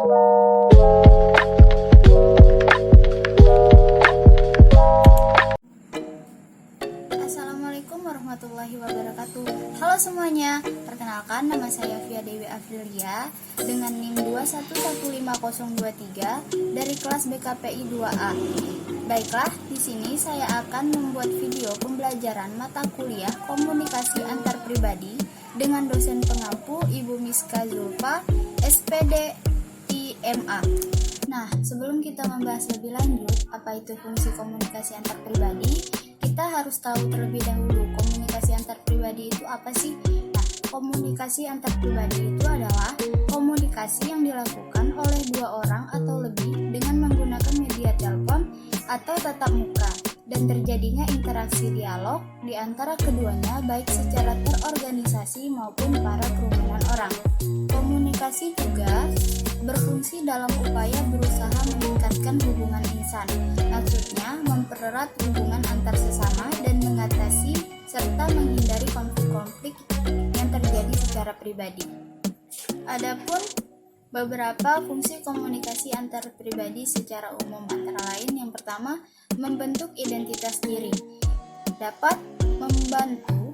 Assalamualaikum warahmatullahi wabarakatuh. Halo semuanya, perkenalkan nama saya Via Dewi Afrilia dengan NIM 2115023 dari kelas BKPI 2A. Baiklah, di sini saya akan membuat video pembelajaran mata kuliah komunikasi antar pribadi dengan dosen pengampu Ibu Miska Zulfa, SPD IMA. Nah, sebelum kita membahas lebih lanjut apa itu fungsi komunikasi antar pribadi, kita harus tahu terlebih dahulu komunikasi antar pribadi itu apa sih? Nah, komunikasi antar pribadi itu adalah komunikasi yang dilakukan oleh dua orang atau lebih dengan menggunakan media telepon atau tatap muka dan terjadinya interaksi dialog di antara keduanya baik secara terorganisasi maupun para kerumunan orang. Komunikasi juga berfungsi dalam upaya berusaha meningkatkan hubungan insan. Maksudnya mempererat hubungan antar sesama dan mengatasi serta menghindari konflik-konflik yang terjadi secara pribadi. Adapun beberapa fungsi komunikasi antar pribadi secara umum antara lain yang pertama, membentuk identitas diri. Dapat membantu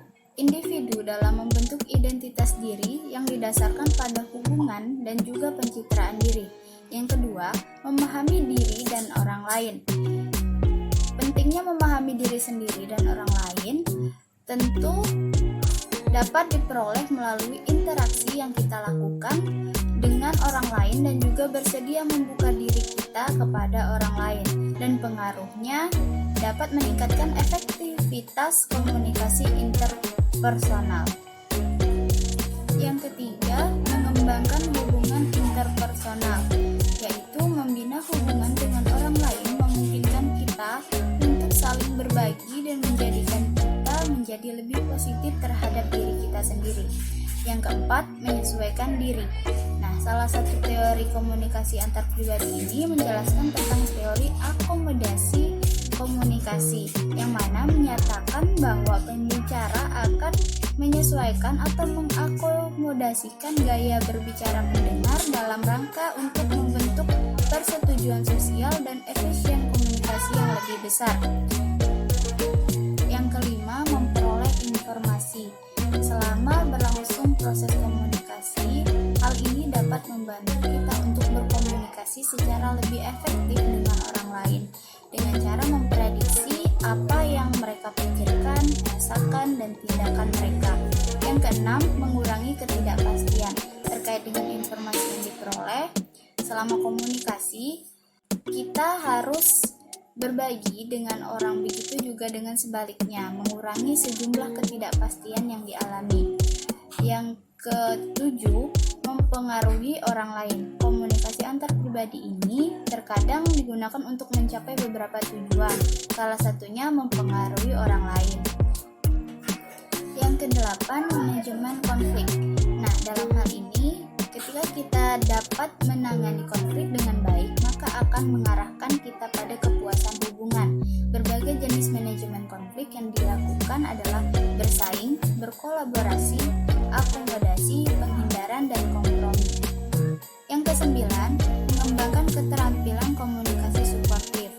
individu dalam membentuk identitas diri yang didasarkan pada hubungan dan juga pencitraan diri. Yang kedua, memahami diri dan orang lain. Pentingnya memahami diri sendiri dan orang lain tentu dapat diperoleh melalui interaksi yang kita lakukan dengan orang lain dan juga bersedia membuka diri kita kepada orang lain, dan pengaruhnya dapat meningkatkan efektivitas komunikasi interpersonal. Yang ketiga, mengembangkan hubungan interpersonal, yaitu membina hubungan dengan orang lain memungkinkan kita untuk saling berbagi dan menjadikan kita menjadi lebih positif terhadap diri kita sendiri. Yang keempat, menyesuaikan diri. Nah, salah satu teori komunikasi antar pribadi ini menjelaskan tentang teori akomodasi komunikasi, yang mana menyatakan bahwa pembicara akan menyesuaikan atau mengakomodasikan gaya berbicara pendengar dalam rangka untuk membentuk persetujuan sosial dan efisien komunikasi yang lebih besar. Yang kelima, memperoleh informasi. Selama berlangsung proses komunikasi, hal ini dapat membantu kita untuk berkomunikasi secara lebih efektif dengan orang lain dengan cara memprediksi apa yang mereka pikirkan, rasakan, dan tindakan mereka. Yang keenam, mengurangi ketidakpastian terkait dengan informasi yang diperoleh. Selama komunikasi, kita harus berbagi dengan orang, begitu juga dengan sebaliknya, mengurangi sejumlah ketidakpastian yang dialami. Yang ketujuh, mempengaruhi orang lain. Komunikasi antar pribadi ini terkadang digunakan untuk mencapai beberapa tujuan, salah satunya mempengaruhi orang lain. Yang kedelapan, manajemen konflik. Nah, dalam hal ini, ketika kita dapat menangani konflik dengan baik, maka akan mengarahkan kita pada kepuasan hubungan. Berbagai jenis manajemen konflik yang dilakukan adalah bersaing, berkolaborasi, akomodasi, penghindaran, dan kompromi. Yang kesembilan, mengembangkan keterampilan komunikasi suportif.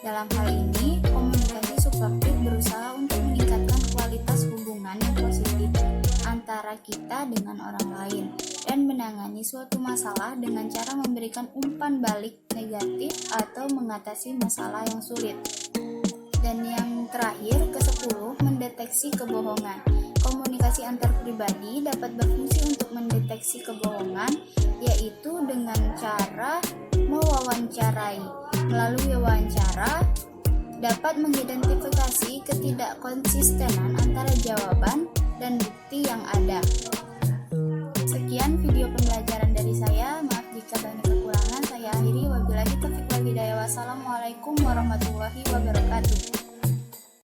Dalam hal ini, komunikasi suportif berusaha untuk meningkatkan kualitas hubungan yang positif antara kita dengan orang lain dan menangani suatu masalah dengan cara memberikan umpan balik negatif atau mengatasi masalah yang sulit. Dan yang terakhir, ke-10, mendeteksi kebohongan. Komunikasi antar pribadi dapat berfungsi untuk mendeteksi kebohongan, yaitu dengan cara mewawancarai. Melalui wawancara, dapat mengidentifikasi ketidakkonsistenan antara jawaban dan bukti yang ada. Sekian video pembelajaran dari saya. Maaf jika banyak kekurangan. Saya akhiri. Wabillahi taufiq wal hidayah. Wassalamualaikum warahmatullahi wabarakatuh.